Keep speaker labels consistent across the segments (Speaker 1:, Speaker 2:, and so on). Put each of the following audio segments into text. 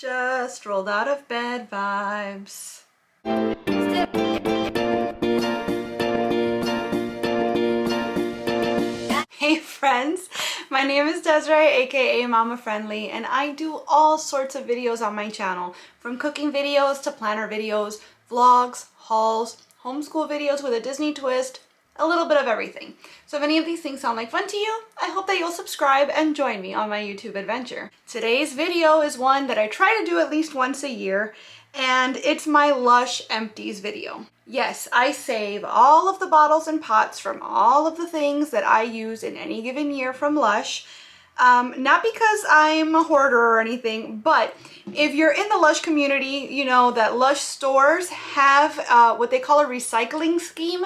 Speaker 1: Just rolled out of bed vibes. Hey friends, my name is Desiree, aka Mama Friendly, and I do all sorts of videos on my channel, from cooking videos to planner videos, vlogs, hauls, homeschool videos with a Disney twist, a little bit of everything. So if any of these things sound like fun to you, I hope that you'll subscribe and join me on my YouTube adventure. Today's video is one that I try to do at least once a year, and it's my Lush Empties video. Yes, I save all of the bottles and pots from all of the things that I use in any given year from Lush. Not because I'm a hoarder or anything, but if you're in the Lush community, you know that Lush stores have what they call a recycling scheme.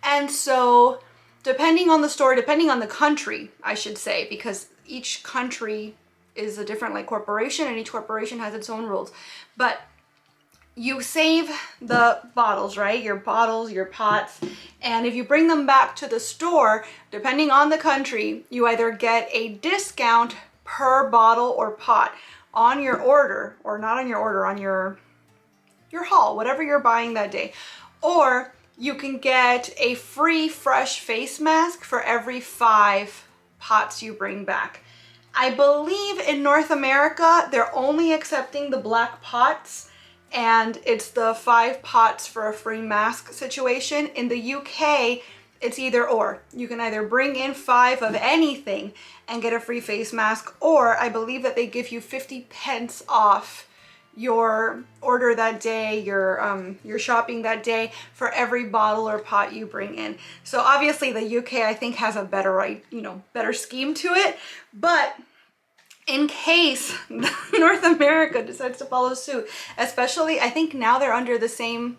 Speaker 1: And so depending on the store, depending on the country, I should say, because each country is a different like corporation and each corporation has its own rules. But you save the bottles, right? Your bottles, your pots, and if you bring them back to the store, depending on the country, you either get a discount per bottle or pot on your order, or not on your order, on your haul, whatever you're buying that day. Or you can get a free fresh face mask for every 5 pots you bring back. I believe in North America, they're only accepting the black pots, and it's the 5 pots for a free mask situation. In the UK, it's either or. You can either bring in 5 of anything and get a free face mask, or I believe that they give you 50 pence off your order that day, your shopping that day, for every bottle or pot you bring in. So obviously the UK, I think, has a better, better scheme to it, but in case North America decides to follow suit, especially, I think now they're under the same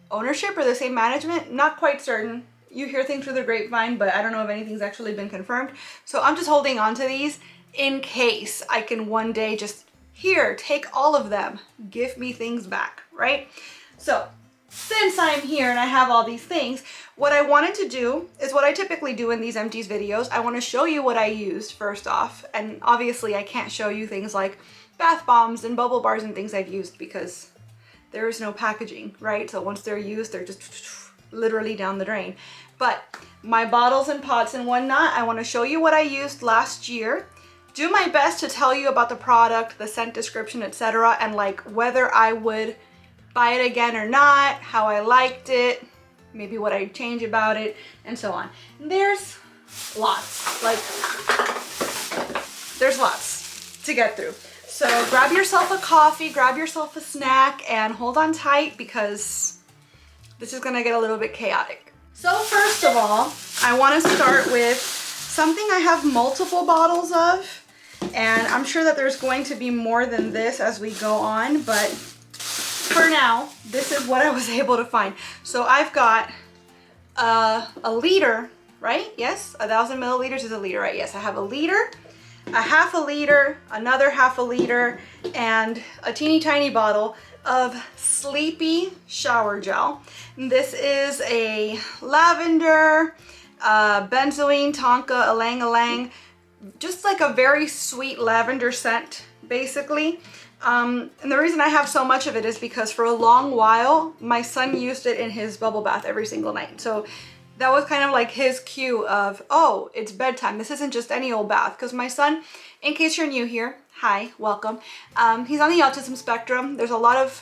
Speaker 1: ownership or the same management, not quite certain. You hear things through the grapevine, but I don't know if anything's actually been confirmed. So I'm just holding on to these in case I can one day just, here, take all of them, give me things back, right? So since I'm here and I have all these things, what I wanted to do is what I typically do in these Empties videos. I want to show you what I used first off, and obviously I can't show you things like bath bombs and bubble bars and things I've used because there is no packaging, right? So once they're used, they're just literally down the drain. But my bottles and pots and whatnot, I want to show you what I used last year, do my best to tell you about the product, the scent description, etc., and like whether I would buy it again or not, how I liked it, maybe what I'd change about it, and so on. And there's lots, there's lots to get through. So grab yourself a coffee, grab yourself a snack, and hold on tight because this is gonna get a little bit chaotic. So first of all, I wanna start with something I have multiple bottles of, and I'm sure that there's going to be more than this as we go on, but for now, this is what I was able to find. So I've got a liter, right? Yes, 1,000 milliliters is a liter, right? Yes, I have a liter, a half a liter, another half a liter, and a teeny tiny bottle of Sleepy Shower Gel. And this is a lavender, benzoin, tonka, ylang ylang, just like a very sweet lavender scent, basically. And the reason I have so much of it is because for a long while, my son used it in his bubble bath every single night. So that was kind of like his cue of, oh, it's bedtime. This isn't just any old bath. Because my son, in case you're new here, hi, welcome. He's on the autism spectrum. There's a lot of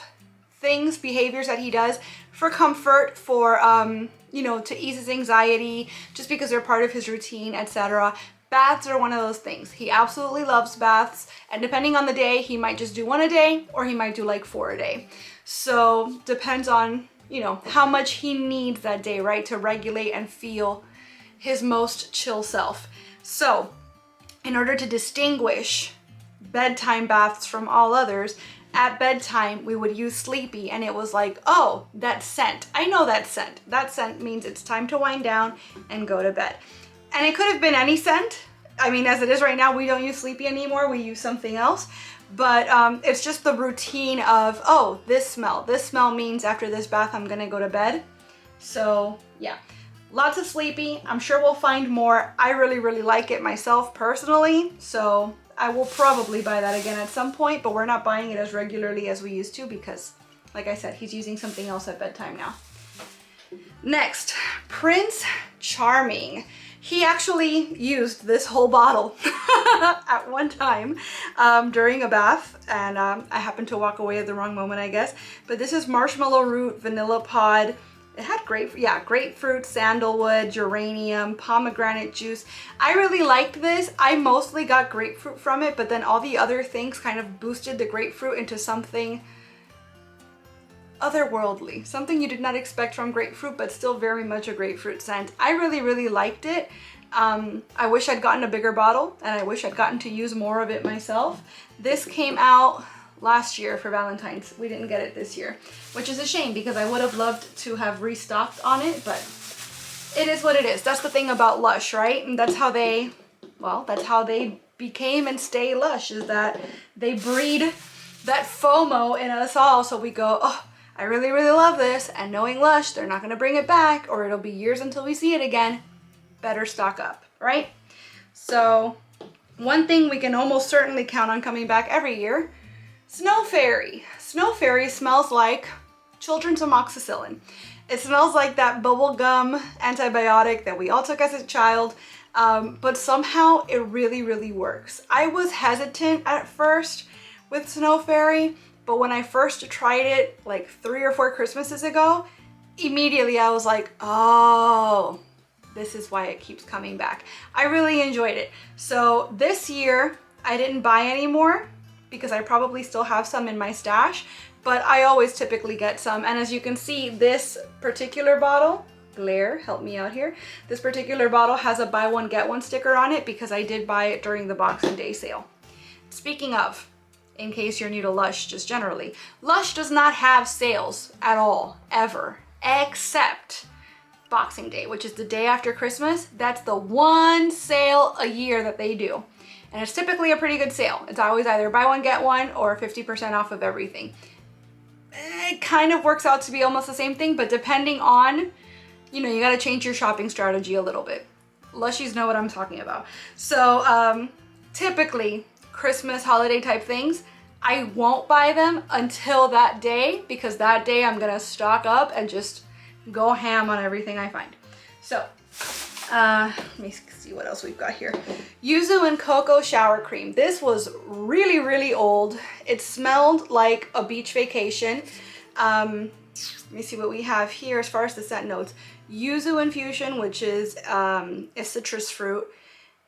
Speaker 1: things, behaviors that he does for comfort, for, to ease his anxiety, just because they're part of his routine, etc. Baths are one of those things. He absolutely loves baths, and depending on the day, he might just do 1 a day, or he might do like 4 a day. So depends on, how much he needs that day, right, to regulate and feel his most chill self. So in order to distinguish bedtime baths from all others, at bedtime we would use Sleepy, and it was like, oh, that scent, I know that scent. That scent means it's time to wind down and go to bed. And it could have been any scent. I mean, as it is right now, we don't use Sleepy anymore, we use something else. But it's just the routine of, oh, this smell means after this bath I'm gonna go to bed. So yeah, lots of Sleepy. I'm sure we'll find more. I really, really like it myself personally, so I will probably buy that again at some point, but we're not buying it as regularly as we used to because, like I said, he's using something else at bedtime now. Next, Prince Charming. He actually used this whole bottle at one time during a bath, and I happened to walk away at the wrong moment, I guess. But this is marshmallow root, vanilla pod. It had grapefruit, sandalwood, geranium, pomegranate juice. I really liked this. I mostly got grapefruit from it, but then all the other things kind of boosted the grapefruit into something otherworldly. Something you did not expect from grapefruit, but still very much a grapefruit scent. I really, really liked it. I wish I'd gotten a bigger bottle, and I wish I'd gotten to use more of it myself. This came out last year for Valentine's. We didn't get it this year, which is a shame because I would have loved to have restocked on it, but it is what it is. That's the thing about Lush, right? And that's how they, well, that's how they became and stay Lush, is that they breed that FOMO in us all. So we go, oh, I really, really love this. And knowing Lush, they're not going to bring it back, or it'll be years until we see it again. Better stock up, right? So one thing we can almost certainly count on coming back every year, Snow Fairy. Snow Fairy smells like children's amoxicillin. It smells like that bubblegum antibiotic that we all took as a child, but somehow it really, really works. I was hesitant at first with Snow Fairy, but when I first tried it like 3 or 4 Christmases ago, immediately I was like, oh, this is why it keeps coming back. I really enjoyed it. So this year I didn't buy any more because I probably still have some in my stash, but I always typically get some. And as you can see, this particular bottle, Blair, help me out here. This particular bottle has a buy one, get one sticker on it because I did buy it during the Boxing Day sale. Speaking of, in case you're new to Lush, just generally, Lush does not have sales at all, ever, except Boxing Day, which is the day after Christmas. That's the one sale a year that they do. And it's typically a pretty good sale. It's always either buy one, get one, or 50% off of everything. It kind of works out to be almost the same thing, but depending on, you know, you gotta change your shopping strategy a little bit. Lushies know what I'm talking about. So typically, Christmas, holiday type things, I won't buy them until that day, because that day I'm gonna stock up and just go ham on everything I find. So, let me see what else we've got here. Yuzu and Coco shower cream. This was really, really old. It smelled like a beach vacation. Let me see what we have here as far as the scent notes. Yuzu Infusion, which is a citrus fruit,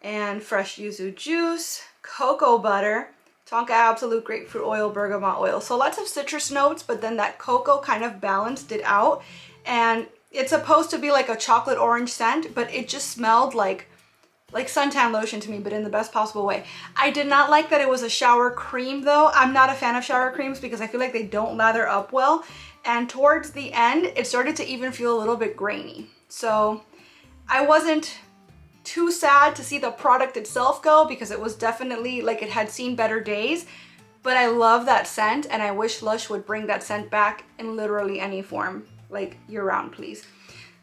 Speaker 1: and fresh yuzu juice, cocoa butter, Tonka Absolute grapefruit oil, bergamot oil. So lots of citrus notes, but then that cocoa kind of balanced it out. And it's supposed to be like a chocolate orange scent, but it just smelled like suntan lotion to me, but in the best possible way. I did not like that it was a shower cream though. I'm not a fan of shower creams because I feel like they don't lather up well. And towards the end, it started to even feel a little bit grainy. So I wasn't too sad to see the product itself go because it was definitely like it had seen better days. But I love that scent, and I wish Lush would bring that scent back in literally any form. Like year-round, please.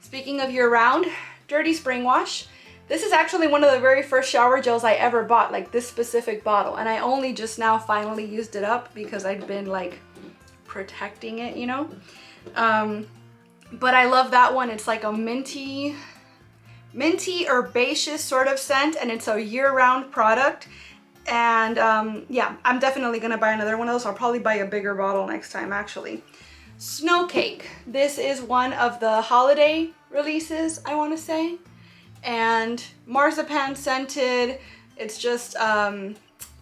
Speaker 1: Speaking of year-round, Dirty Spring Wash. This is actually one of the very first shower gels I ever bought, like this specific bottle, and I only just now finally used it up because I'd been like protecting it, you know. But I love that one. It's like a minty herbaceous sort of scent, and it's a year-round product. And yeah, I'm definitely gonna buy another one of those. I'll probably buy a bigger bottle next time, actually. Snow Cake. This is one of the holiday releases, I want to say. And marzipan scented. It's just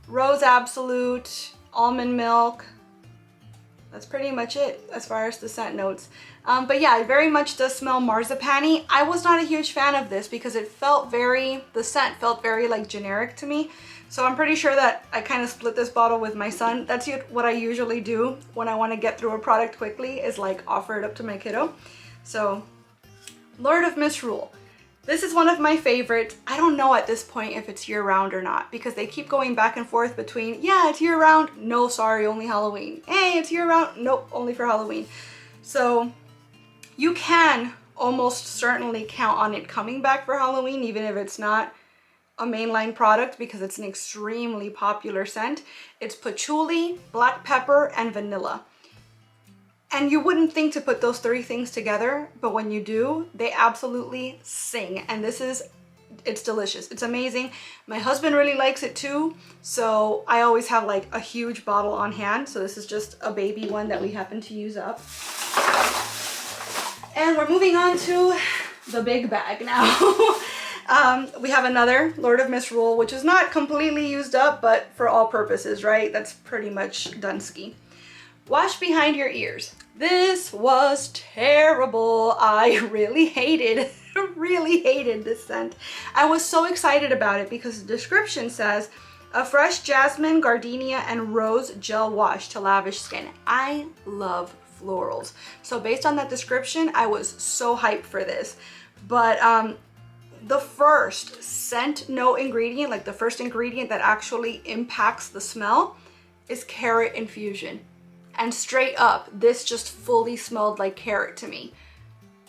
Speaker 1: rose absolute, almond milk. That's pretty much it as far as the scent notes. But yeah, it very much does smell marzipan-y. I was not a huge fan of this because it felt the scent felt very like generic to me. So I'm pretty sure that I kind of split this bottle with my son. That's what I usually do when I want to get through a product quickly, is like offer it up to my kiddo. So, Lord of Misrule. This is one of my favorites. I don't know at this point if it's year-round or not because they keep going back and forth between, yeah, it's year-round. No, sorry, only Halloween. Hey, it's year-round. Nope, only for Halloween. So, you can almost certainly count on it coming back for Halloween, even if it's not a mainline product because it's an extremely popular scent. It's patchouli, black pepper, and vanilla. And you wouldn't think to put those three things together, but when you do, they absolutely sing. And it's delicious. It's amazing. My husband really likes it too, so I always have like a huge bottle on hand. So this is just a baby one that we happen to use up. And we're moving on to the big bag now. We have another Lord of Misrule, which is not completely used up, but for all purposes, right? That's pretty much done ski. Wash behind your ears. This was terrible. I really hated this scent. I was so excited about it because the description says a fresh jasmine, gardenia, and rose gel wash to lavish skin. I love florals. So based on that description, I was so hyped for this. But the first scent note ingredient, like the first ingredient that actually impacts the smell, is carrot infusion. And straight up, this just fully smelled like carrot to me.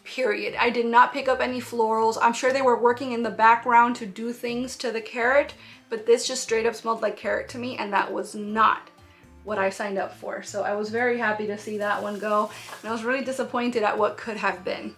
Speaker 1: Period. I did not pick up any florals. I'm sure they were working in the background to do things to the carrot, but this just straight up smelled like carrot to me, and that was not what I signed up for. So I was very happy to see that one go, and I was really disappointed at what could have been.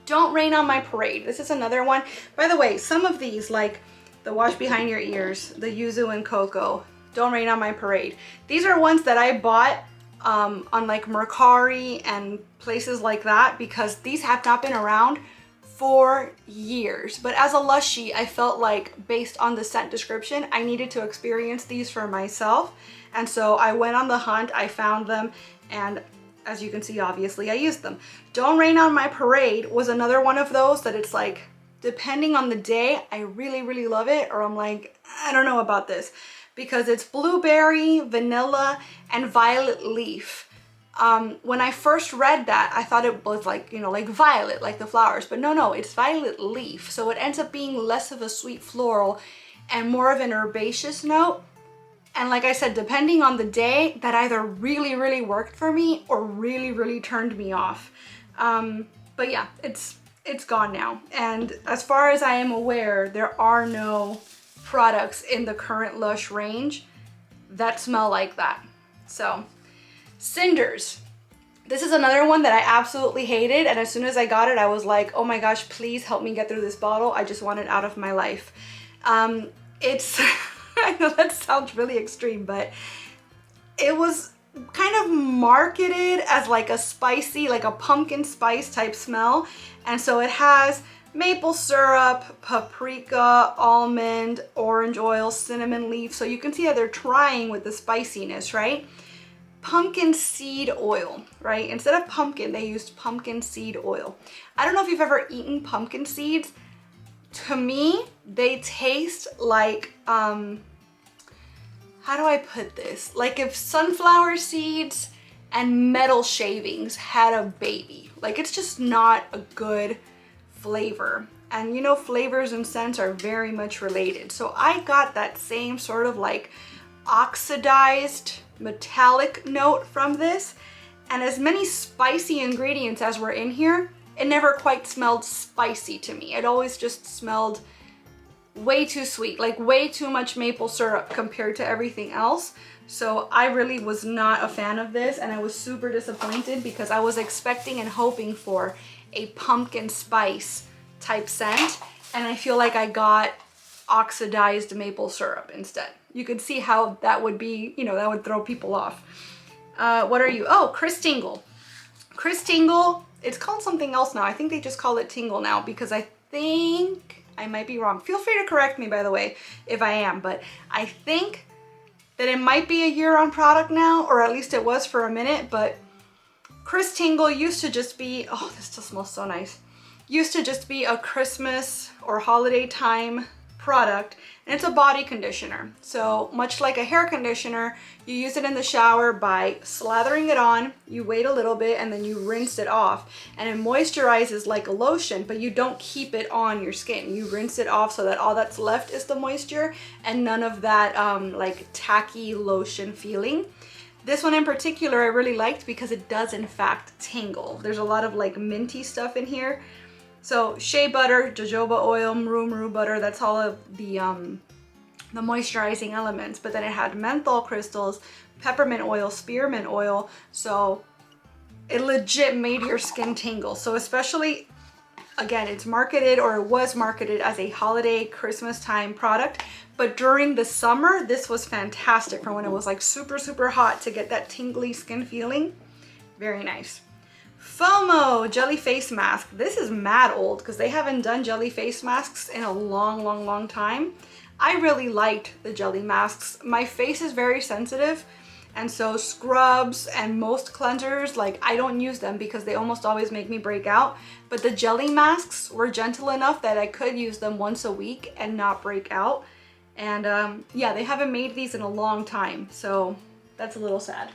Speaker 1: Don't Rain on My Parade. This is another one. By the way, some of these, like the Wash Behind Your Ears, the Yuzu and Coco, Don't Rain on My Parade, these are ones that I bought on like Mercari and places like that because these have not been around for years. But as a Lushie, I felt like based on the scent description, I needed to experience these for myself. And so I went on the hunt, I found them, and as you can see, obviously I used them. Don't Rain on My Parade was another one of those that it's like, depending on the day, I really, really love it, or I'm like, I don't know about this. Because it's blueberry, vanilla, and violet leaf. When I first read that, I thought it was like, you know, like violet, like the flowers. But no, it's violet leaf. So it ends up being less of a sweet floral and more of an herbaceous note. And like I said, depending on the day, that either really, really worked for me or really, really turned me off. But yeah, it's gone now. And as far as I am aware, there are no products in the current Lush range that smell like that. So, Cinders. This is another one that I absolutely hated, and as soon as I got it, I was like, oh my gosh, please help me get through this bottle. I just want it out of my life. It's, I know that sounds really extreme, but it was kind of marketed as like a spicy, like a pumpkin spice type smell. And so it has maple syrup, paprika, almond, orange oil, cinnamon leaf. So you can see that they're trying with the spiciness, right? Pumpkin seed oil, right? Instead of pumpkin, they used pumpkin seed oil. I don't know if you've ever eaten pumpkin seeds. To me, they taste like, how do I put this? Like if sunflower seeds and metal shavings had a baby. Like it's just not a good flavor. And you know, flavors and scents are very much related. So I got that same sort of like oxidized metallic note from this. And as many spicy ingredients as were in here, it never quite smelled spicy to me. It always just smelled way too sweet, like way too much maple syrup compared to everything else. So I really was not a fan of this, and I was super disappointed because I was expecting and hoping for a pumpkin spice type scent, and I feel like I got oxidized maple syrup instead. You could see how that would be, you know, that would throw people off. What are you? Oh, Tingle. Tingle, it's called something else now. I think they just call it Tingle now because I think, I might be wrong. Feel free to correct me, by the way, if I am, but I think that it might be a year on product now, or at least it was for a minute, but Tingle used to just be, oh, this still smells so nice. Used to just be a Christmas or holiday time product, and it's a body conditioner. So much like a hair conditioner, you use it in the shower by slathering it on, you wait a little bit, and then you rinse it off. And it moisturizes like a lotion, but you don't keep it on your skin. You rinse it off so that all that's left is the moisture and none of that like tacky lotion feeling. This one in particular I really liked because it does in fact tingle. There's a lot of like minty stuff in here. So shea butter, jojoba oil, maru butter, that's all of the moisturizing elements. But then it had menthol crystals, peppermint oil, spearmint oil. So it legit made your skin tingle. So especially, again, it's marketed, or it was marketed as a holiday Christmas time product. But during the summer, this was fantastic for when it was like super, super hot to get that tingly skin feeling. Very nice. Fomo jelly face mask. This is mad old because they haven't done jelly face masks in a long time. I really liked the jelly masks. My face is very sensitive, and so scrubs and most cleansers, like, I don't use them because they almost always make me break out. But the jelly masks were gentle enough that I could use them once a week and not break out. And yeah, they haven't made these in a long time, so that's a little sad.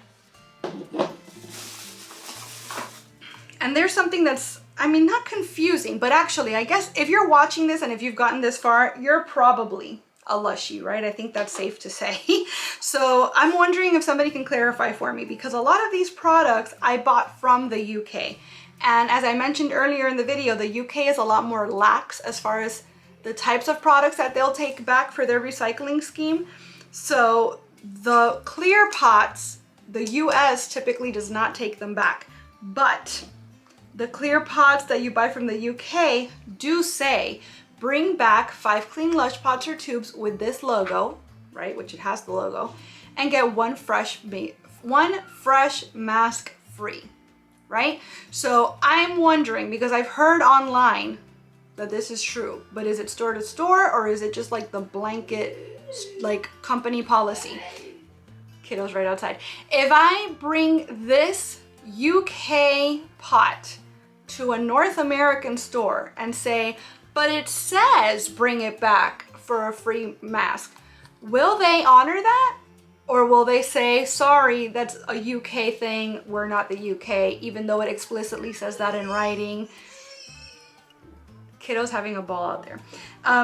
Speaker 1: And there's something that's, I mean, not confusing, but actually, I guess if you're watching this and if you've gotten this far, you're probably a Lushie, right? I think that's safe to say. So I'm wondering if somebody can clarify for me, because a lot of these products I bought from the UK. And as I mentioned earlier in the video, the UK is a lot more lax as far as the types of products that they'll take back for their recycling scheme. So the clear pots, the US typically does not take them back, but the clear pots that you buy from the UK do say, bring back 5 clean Lush pots or tubes with this logo, right, which it has the logo, and get one fresh mask free, right? So I'm wondering, because I've heard online that this is true, but is it store to store, or is it just like the blanket, like, company policy? Kiddo's right outside. If I bring this UK pot to a North American store and say, but it says bring it back for a free mask, will they honor that? Or will they say, sorry, that's a UK thing, we're not the UK, even though it explicitly says that in writing? Kiddo's having a ball out there.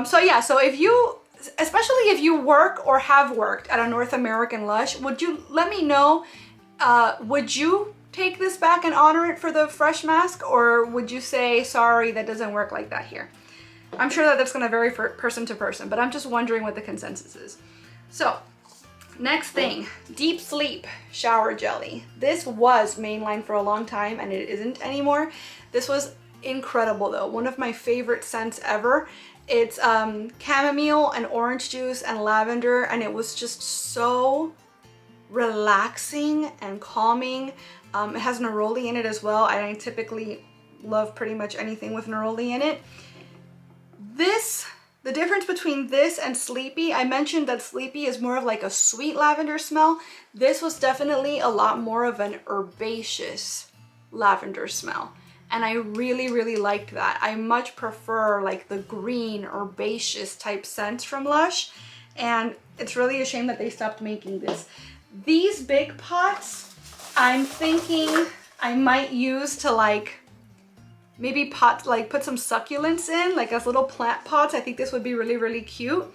Speaker 1: So yeah, so if you, especially if you work or have worked at a North American Lush, would you let me know, would you take this back and honor it for the fresh mask, or would you say, sorry, that doesn't work like that here? I'm sure that that's going to vary for person to person, but I'm just wondering what the consensus is. So next thing, Deep Sleep Shower Jelly. This was mainline for a long time and it isn't anymore. This was incredible though. One of my favorite scents ever. It's chamomile and orange juice and lavender, and it was just so relaxing and calming. It has neroli in it as well. I typically love pretty much anything with neroli in it. The difference between this and Sleepy, I mentioned that Sleepy is more of like a sweet lavender smell. This was definitely a lot more of an herbaceous lavender smell. And I really liked that. I much prefer like the green herbaceous type scents from Lush. And it's really a shame that they stopped making this. These big pots, I'm thinking I might use to like maybe put some succulents in, like as little plant pots. I think this would be really cute.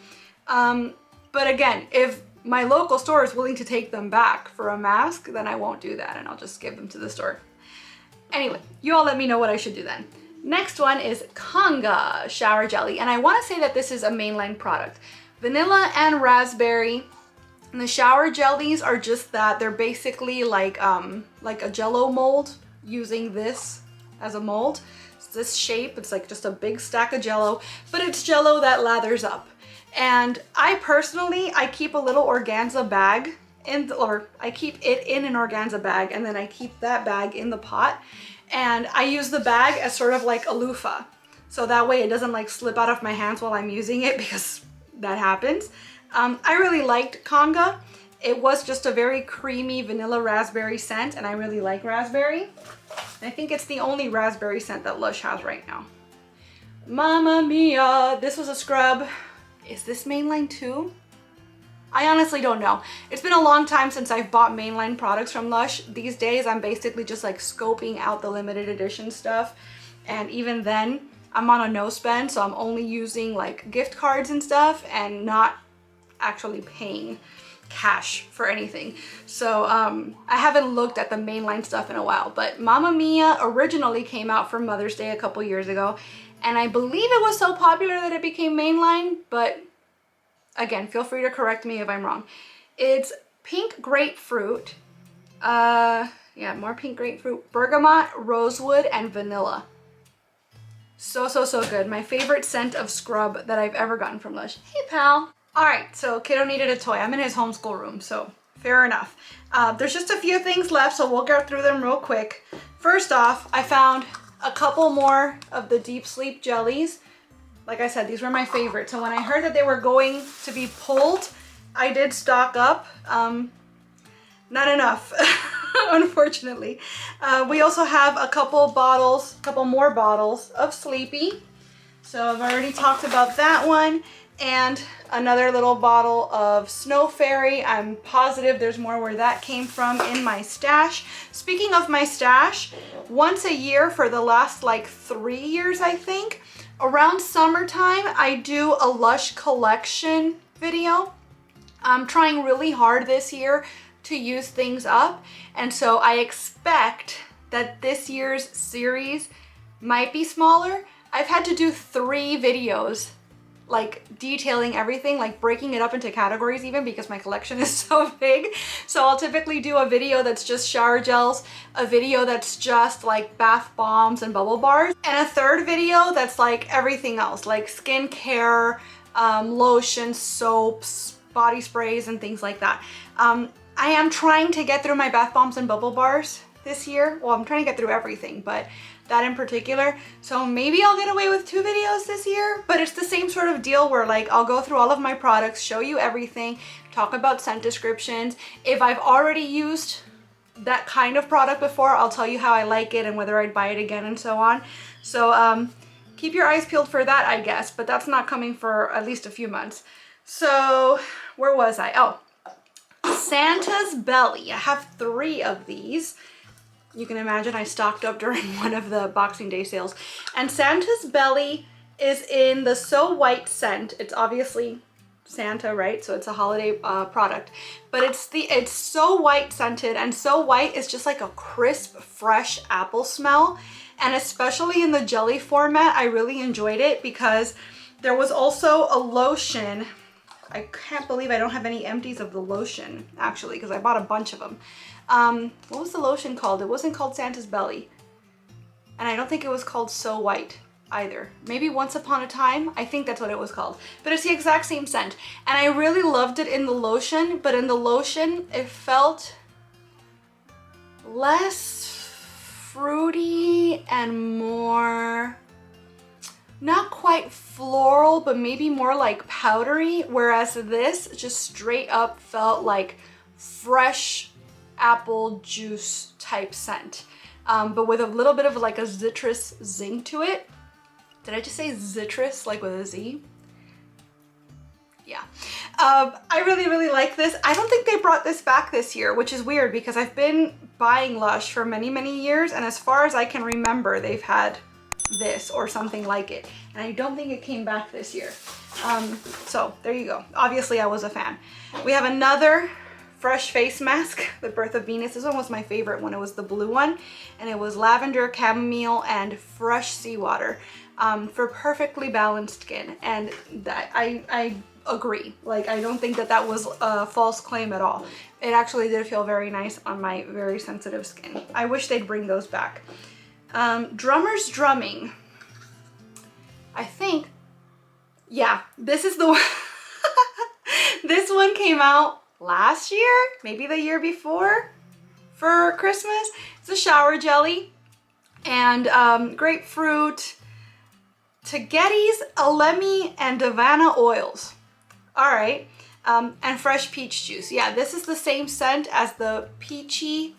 Speaker 1: But again, if my local store is willing to take them back for a mask, then I won't do that and I'll just give them to the store. Anyway, you all let me know what I should do then. Next one is Yagnog Shower Jelly, and I want to say that this is a mainline product. Vanilla and raspberry. And the shower jellies are just that. They're basically like a jello mold, using this as a mold. It's this shape, it's like just a big stack of jello, but it's jello that lathers up. And I personally, I keep a little organza bag I keep it in an organza bag, and then I keep that bag in the pot, and I use the bag as sort of like a loofah. So that way it doesn't like slip out of my hands while I'm using it, because that happens. I really liked Yagnog. It was just a very creamy vanilla raspberry scent, and I really like raspberry. I think it's the only raspberry scent that Lush has right now. Mamma mia, this was a scrub. Is this mainline too? I honestly don't know. It's been a long time since I've bought mainline products from Lush. These days I'm basically just like scoping out the limited edition stuff, and even then I'm on a no spend, so I'm only using like gift cards and stuff and not actually paying cash for anything. So I haven't looked at the mainline stuff in a while, but Mamma Mia originally came out for Mother's Day a couple years ago, and I believe it was so popular that it became mainline, but again, feel free to correct me if I'm wrong. It's pink grapefruit, yeah, more pink grapefruit, bergamot, rosewood, and vanilla. So good. My favorite scent of scrub that I've ever gotten from Lush. Hey, pal. All right, so kiddo needed a toy. I'm in his homeschool room, so fair enough. There's just a few things left, so we'll get through them real quick. First off, I found a couple more of the deep sleep jellies. Like I said, these were my favorite. So when I heard that they were going to be pulled, I did stock up. Not enough, unfortunately. We also have a couple more bottles of Sleepy. So I've already talked about that one. And another little bottle of Snow Fairy. I'm positive there's more where that came from in my stash. Speaking of my stash, once a year for the last like 3 years, I think, around summertime, I do a Lush collection video. I'm trying really hard this year to use things up, and so I expect that this year's series might be smaller. I've had to do 3 videos like detailing everything, like breaking it up into categories even, because my collection is so big. So I'll typically do a video that's just shower gels, a video that's just like bath bombs and bubble bars, and a third video that's like everything else, like skincare, lotion, soaps, body sprays, and things like that. I am trying to get through my bath bombs and bubble bars this year. Well, I'm trying to get through everything, but that in particular. So maybe I'll get away with 2 videos this year, but it's the same sort of deal where like I'll go through all of my products, show you everything, talk about scent descriptions. If I've already used that kind of product before, I'll tell you how I like it and whether I'd buy it again and so on. So keep your eyes peeled for that, I guess, but that's not coming for at least a few months. So where was I? Oh, Santa's Belly. I have 3 of these. You can imagine I stocked up during one of the Boxing Day sales. And Santa's Belly is in the So White scent. It's obviously Santa, right? So it's a holiday product. But it's So White scented, and So White is just like a crisp, fresh apple smell. And especially in the jelly format, I really enjoyed it because there was also a lotion. I can't believe I don't have any empties of the lotion, actually, because I bought a bunch of them. What was the lotion called? It wasn't called Santa's Belly. And I don't think it was called So White either. Maybe Once Upon a Time? I think that's what it was called. But it's the exact same scent. And I really loved it in the lotion, but in the lotion, it felt less fruity and more, not quite floral, but maybe more like powdery. Whereas this just straight up felt like fresh apple juice type scent, but with a little bit of like a citrus zing to it. Did I just say citrus like with a Z? Yeah. I really like this. I don't think they brought this back this year, which is weird because I've been buying Lush for many years, and as far as I can remember, they've had this or something like it, and I don't think it came back this year. So there you go. Obviously I was a fan. We have another fresh face mask, the Birth of Venus. This one was my favorite when it was the blue one, and it was lavender, chamomile, and fresh seawater, for perfectly balanced skin. And that I agree. Like, I don't think that that was a false claim at all. It actually did feel very nice on my very sensitive skin. I wish they'd bring those back. Drummer's Drumming. I think, yeah, this is the one. This one came out last year, maybe the year before, for Christmas. It's a shower jelly, and grapefruit, Tagetes, Alemi, and Davana oils. All right, and fresh peach juice. Yeah, this is the same scent as the peachy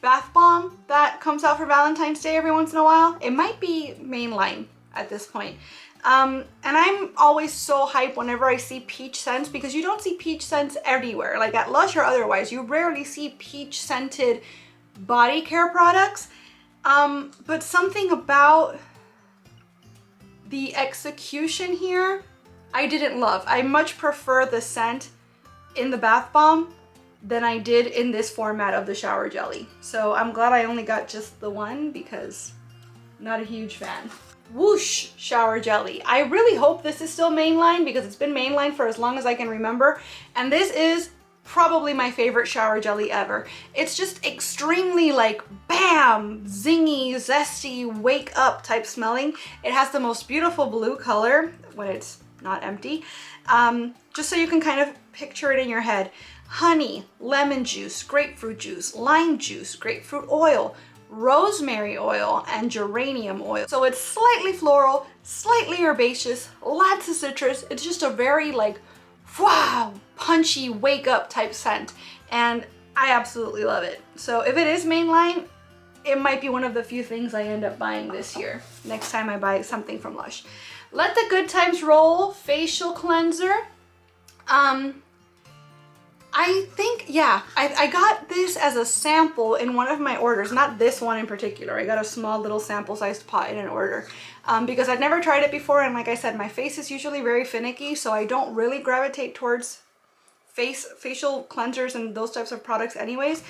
Speaker 1: bath bomb that comes out for Valentine's Day every once in a while. It might be mainline at this point. And I'm always so hyped whenever I see peach scents, because you don't see peach scents everywhere, like at Lush or otherwise. You rarely see peach scented body care products. But something about the execution here, I didn't love. I much prefer the scent in the bath bomb than I did in this format of the shower jelly. So I'm glad I only got just the one, because I'm not a huge fan. Whoosh Shower Jelly. I really hope this is still mainline because it's been mainline for as long as I can remember. And this is probably my favorite shower jelly ever. It's just extremely like bam, zingy, zesty, wake up type smelling. It has the most beautiful blue color when it's not empty. Just so you can kind of picture it in your head. Honey, lemon juice, grapefruit juice, lime juice, grapefruit oil, rosemary oil, and geranium oil. So it's slightly floral, slightly herbaceous, lots of citrus. It's just a very like, wow, punchy wake up type scent. And I absolutely love it. So if it is mainline, it might be one of the few things I end up buying this year, next time I buy something from Lush. Let the Good Times Roll Facial Cleanser. I think, yeah, I got this as a sample in one of my orders, not this one in particular. I got a small little sample sized pot in an order because I'd never tried it before. And like I said, my face is usually very finicky, so I don't really gravitate towards facial cleansers and those types of products anyways.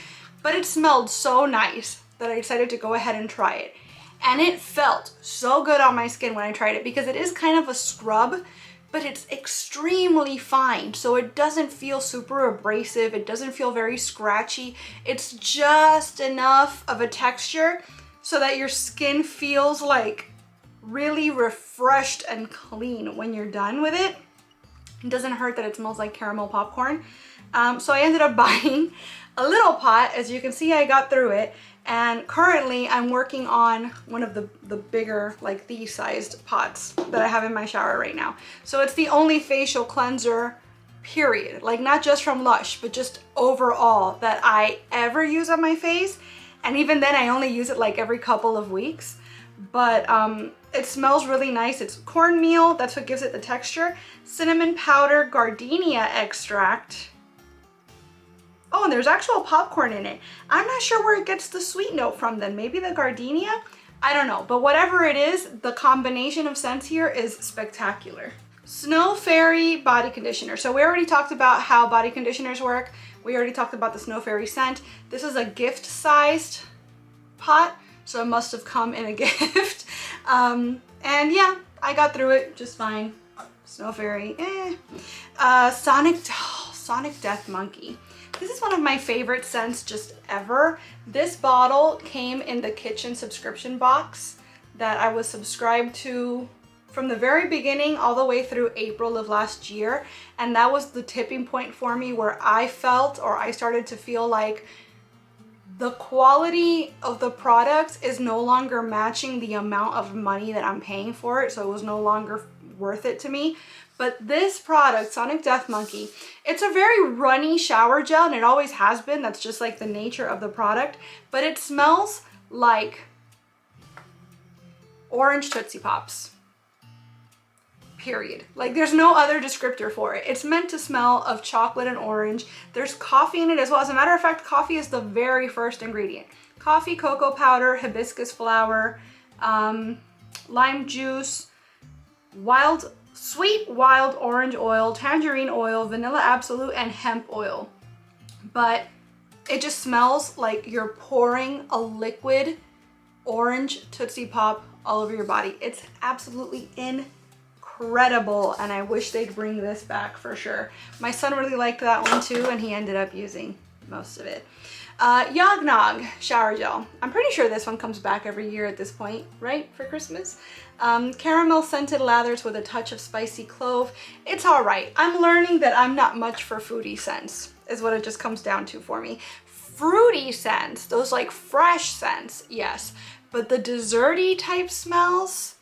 Speaker 1: But it smelled so nice that I decided to go ahead and try it. And it felt so good on my skin when I tried it because it is kind of a scrub, but it's extremely fine. So it doesn't feel super abrasive. It doesn't feel very scratchy. It's just enough of a texture so that your skin feels like really refreshed and clean when you're done with it. It doesn't hurt that it smells like caramel popcorn. So I ended up buying a little pot. As you can see, I got through it. And currently I'm working on one of the bigger, like these sized pots that I have in my shower right now. So it's the only facial cleanser, period. Like not just from Lush, but just overall that I ever use on my face. And even then I only use it like every couple of weeks. But it smells really nice. It's cornmeal, that's what gives it the texture. Cinnamon powder, gardenia extract. Oh, and there's actual popcorn in it. I'm not sure where it gets the sweet note from then. Maybe the gardenia? I don't know. But whatever it is, the combination of scents here is spectacular. Snow Fairy Body Conditioner. So we already talked about how body conditioners work. We already talked about the Snow Fairy scent. This is a gift-sized pot, so it must have come in a gift. And yeah, I got through it just fine. Snow Fairy, Sonic Death Monkey. This is one of my favorite scents just ever. This bottle came in the kitchen subscription box that I was subscribed to from the very beginning all the way through April of last year. And that was the tipping point for me where I felt, or I started to feel like the quality of the product is no longer matching the amount of money that I'm paying for it. So it was no longer worth it to me. But this product, Sonic Death Monkey, it's a very runny shower gel, and it always has been. That's just like the nature of the product. But it smells like orange Tootsie Pops. Period. Like there's no other descriptor for it. It's meant to smell of chocolate and orange. There's coffee in it as well. As a matter of fact, coffee is the very first ingredient. Coffee, cocoa powder, hibiscus flower, lime juice, sweet wild orange oil, tangerine oil, vanilla absolute, and hemp oil. But it just smells like you're pouring a liquid orange Tootsie Pop all over your body. It's absolutely incredible, and I wish they'd bring this back for sure. My son really liked that one too, and he ended up using most of it. Yagnog Shower Gel. I'm pretty sure this one comes back every year at this point, right? For Christmas. Caramel scented lathers with a touch of spicy clove. It's all right. I'm learning that I'm not much for fruity scents, is what it just comes down to for me. Fruity scents, those like fresh scents, yes. But the desserty type smells,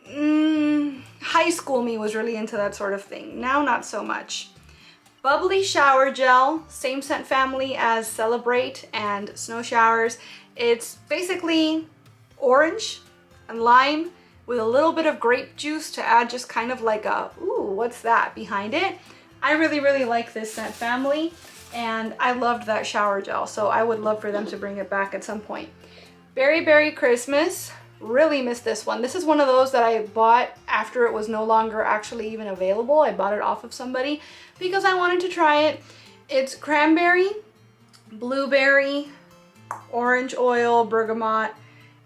Speaker 1: high school me was really into that sort of thing. Now, not so much. Bubbly Shower Gel, same scent family as Celebrate and Snow Showers. It's basically orange and lime with a little bit of grape juice to add just kind of like a, ooh, what's that behind it. I really, really like this scent family, and I loved that shower gel, so I would love for them to bring it back at some point. Berry Berry Christmas. Really missed this one. This is one of those that I bought after it was no longer actually even available. I bought it off of somebody because I wanted to try it. It's cranberry, blueberry, orange oil, bergamot,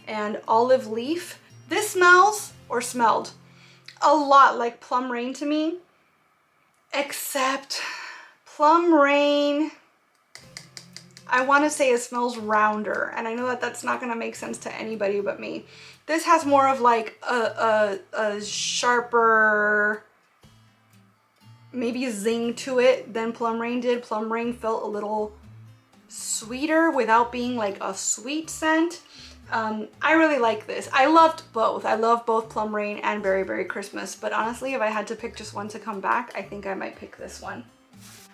Speaker 1: and olive leaf. This smells, or smelled, a lot like Plum Rain to me, except Plum Rain, I want to say it smells rounder, and I know that that's not going to make sense to anybody but me. This has more of like a sharper, maybe zing to it than Plum Rain did. Plum Rain felt a little sweeter without being like a sweet scent. I really like this. I loved both. I love both Plum Rain and Berry Berry Christmas, but honestly, if I had to pick just one to come back, I think I might pick this one.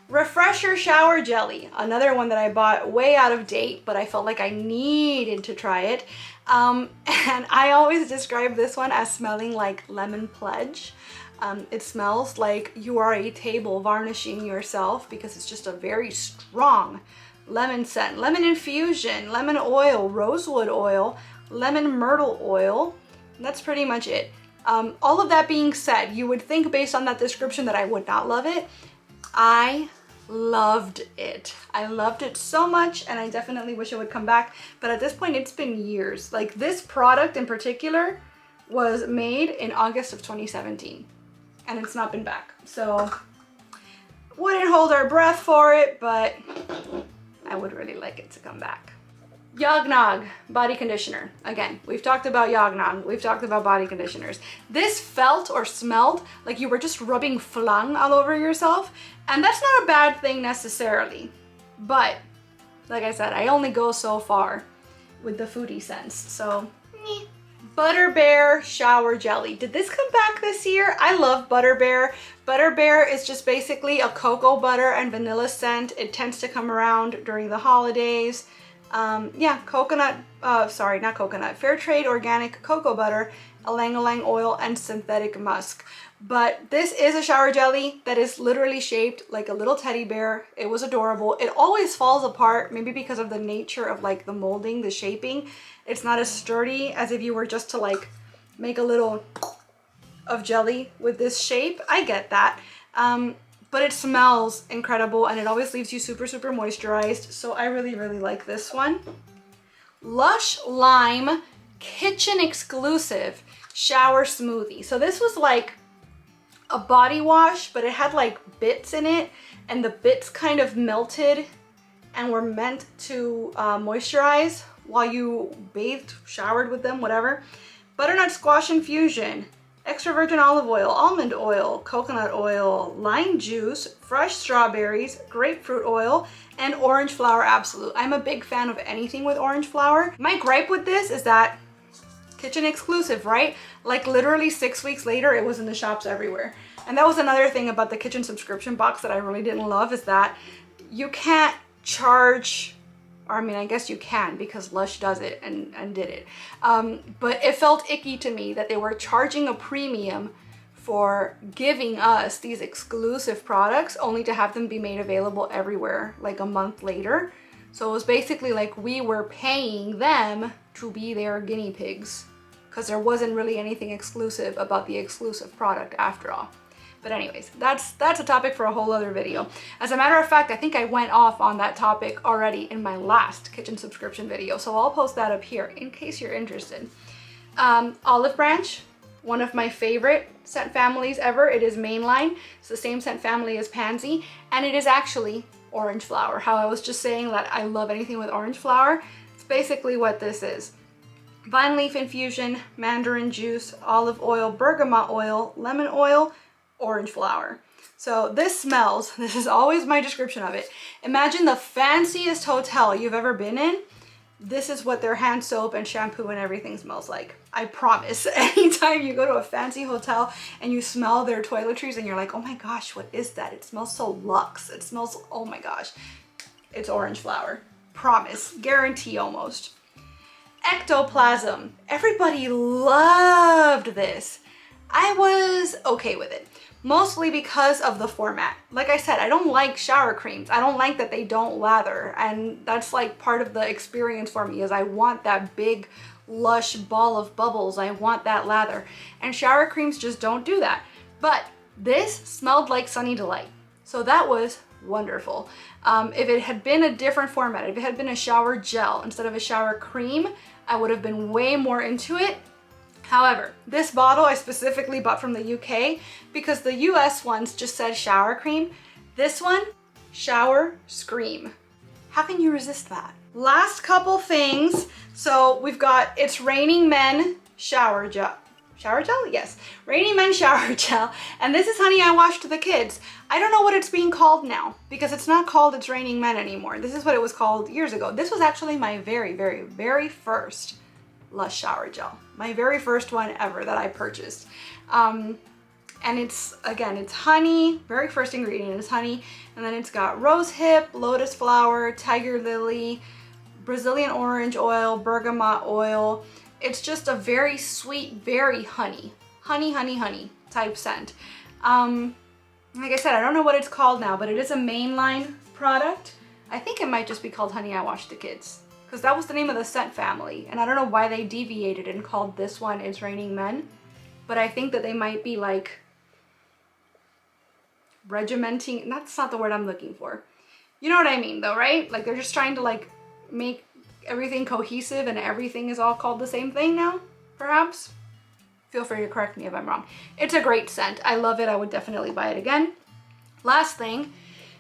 Speaker 1: Refresher Shower Jelly, another one that I bought way out of date, but I felt like I needed to try it. And I always describe this one as smelling like Lemon Pledge. It smells like you are a table varnishing yourself because it's just a very strong lemon scent. Lemon infusion, lemon oil, rosewood oil, lemon myrtle oil. That's pretty much it. All of that being said, you would think based on that description that I would not love it. I loved it. I loved it so much, and I definitely wish it would come back. But at this point, it's been years. Like, this product in particular was made in August of 2017, and it's not been back. So wouldn't hold our breath for it, but I would really like it to come back. Yagnog body conditioner. Again, we've talked about Yagnog. We've talked about body conditioners. This felt or smelled like you were just rubbing flan all over yourself. And that's not a bad thing necessarily. But like I said, I only go so far with the foodie scents. So, meh. Butter Bear Shower Jelly. Did this come back this year? I love Butter Bear. Butter Bear is just basically a cocoa butter and vanilla scent. It tends to come around during the holidays. Yeah, coconut, sorry, not coconut, fair trade organic cocoa butter, ylang-ylang oil, and synthetic musk. But this is a shower jelly that is literally shaped like a little teddy bear. It was adorable. It always falls apart, maybe because of the nature of like the molding, the shaping. It's not as sturdy as if you were just to like make a little of jelly with this shape. I get that. But it smells incredible, and it always leaves you super, super moisturized. So I really, really like this one. Lush Lime Kitchen Exclusive Shower Smoothie. So this was like a body wash, but it had like bits in it, and the bits kind of melted and were meant to moisturize while you bathed, showered with them, whatever. Butternut Squash Infusion, extra virgin olive oil, almond oil, coconut oil, lime juice, fresh strawberries, grapefruit oil, and orange flower absolute. I'm a big fan of anything with orange flower. My gripe with this is that kitchen exclusive, right? Like literally 6 weeks later, it was in the shops everywhere. And that was another thing about the kitchen subscription box that I really didn't love, is that you can't charge, or I mean, I guess you can because Lush does it and did it. But it felt icky to me that they were charging a premium for giving us these exclusive products only to have them be made available everywhere like a month later. So it was basically like we were paying them to be their guinea pigs because there wasn't really anything exclusive about the exclusive product after all. But anyways, that's a topic for a whole other video. As a matter of fact, I think I went off on that topic already in my last kitchen subscription video, so I'll post that up here in case you're interested. Olive Branch, one of my favorite scent families ever. It is mainline. It's the same scent family as Pansy, and it is actually orange flower. How I was just saying that I love anything with orange flower, it's basically what this is. Vine leaf infusion, mandarin juice, olive oil, bergamot oil, lemon oil, orange flower. So this smells, this is always my description of it. Imagine the fanciest hotel you've ever been in. This is what their hand soap and shampoo and everything smells like. I promise. Anytime you go to a fancy hotel and you smell their toiletries and you're like, oh my gosh, what is that? It smells so luxe. It smells, oh my gosh. It's orange flower. Promise. Guarantee almost. Ectoplasm. Everybody loved this. I was okay with it. Mostly because of the format. Like I said, I don't like shower creams. I don't like that they don't lather. And that's like part of the experience for me, is I want that big lush ball of bubbles. I want that lather. And shower creams just don't do that. But this smelled like Sunny Delight. So that was wonderful. If it had been a different format, if it had been a shower gel instead of a shower cream, I would have been way more into it. However, this bottle I specifically bought from the UK because the US ones just said shower cream. This one, shower scream. How can you resist that? Last couple things. So we've got It's Raining Men Shower Gel. Shower gel? Yes. Raining Men Shower Gel. And this is Honey I Washed the Kids. I don't know what it's being called now because it's not called It's Raining Men anymore. This is what it was called years ago. This was actually my very first Lush shower gel. My very first one ever that I purchased. And it's, again, it's honey. Very first ingredient is honey. And then it's got rose hip, lotus flower, tiger lily, Brazilian orange oil, bergamot oil. It's just a very sweet, very honey type scent. Like I said, I don't know what it's called now, but it is a mainline product. I think it might just be called Honey I Washed the Kids, because that was the name of the scent family. And I don't know why they deviated and called this one It's Raining Men, but I think that they might be like regimenting. That's not the word I'm looking for. You know what I mean though, right? Like they're just trying to like make everything cohesive and everything is all called the same thing now, perhaps? Feel free to correct me if I'm wrong. It's a great scent. I love it. I would definitely buy it again. Last thing,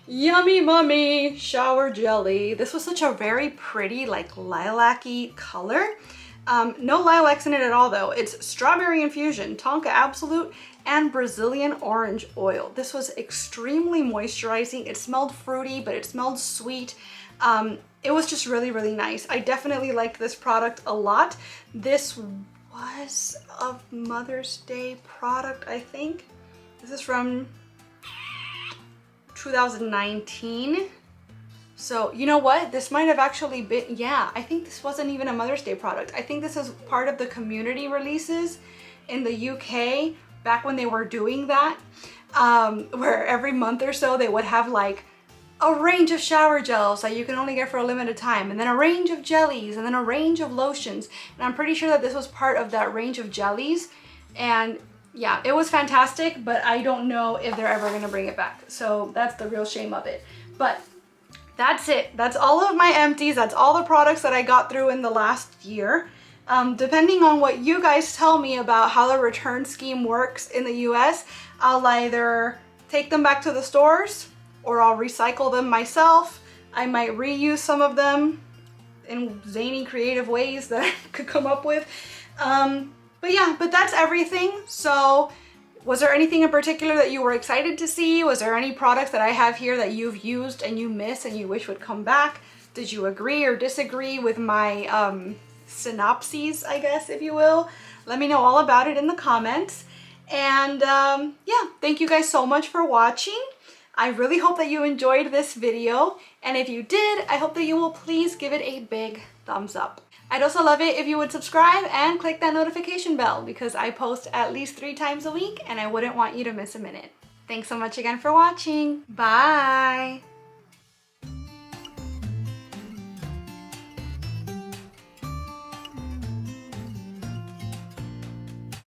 Speaker 1: Yummy Mummy Shower Jelly. This was such a very pretty, like lilac-y color. No lilacs in it at all though. It's Strawberry Infusion, Tonka Absolute, and Brazilian Orange Oil. This was extremely moisturizing. It smelled fruity, but it smelled sweet. It was just really nice. I definitely liked this product a lot. This was a Mother's Day product, I think. This is from 2019. So you know what? This might have actually been, yeah, I think this wasn't even a Mother's Day product. I think this is part of the community releases in the UK back when they were doing that, where every month or so they would have like a range of shower gels that you can only get for a limited time, and then a range of jellies, and then a range of lotions. And I'm pretty sure that this was part of that range of jellies. And yeah, it was fantastic, but I don't know if they're ever gonna bring it back. So that's the real shame of it. But that's it. That's all of my empties. That's all the products that I got through in the last year. Depending on what you guys tell me about how the return scheme works in the US, I'll either take them back to the stores or I'll recycle them myself. I might reuse some of them in zany creative ways that I could come up with. But yeah, but that's everything. So was there anything in particular that you were excited to see? Was there any products that I have here that you've used and you miss and you wish would come back? Did you agree or disagree with my synopses, I guess, if you will? Let me know all about it in the comments. And yeah, thank you guys so much for watching. I really hope that you enjoyed this video, and if you did, I hope that you will please give it a big thumbs up. I'd also love it if you would subscribe and click that notification bell because I post at least 3 times a week and I wouldn't want you to miss a minute. Thanks so much again for watching. Bye!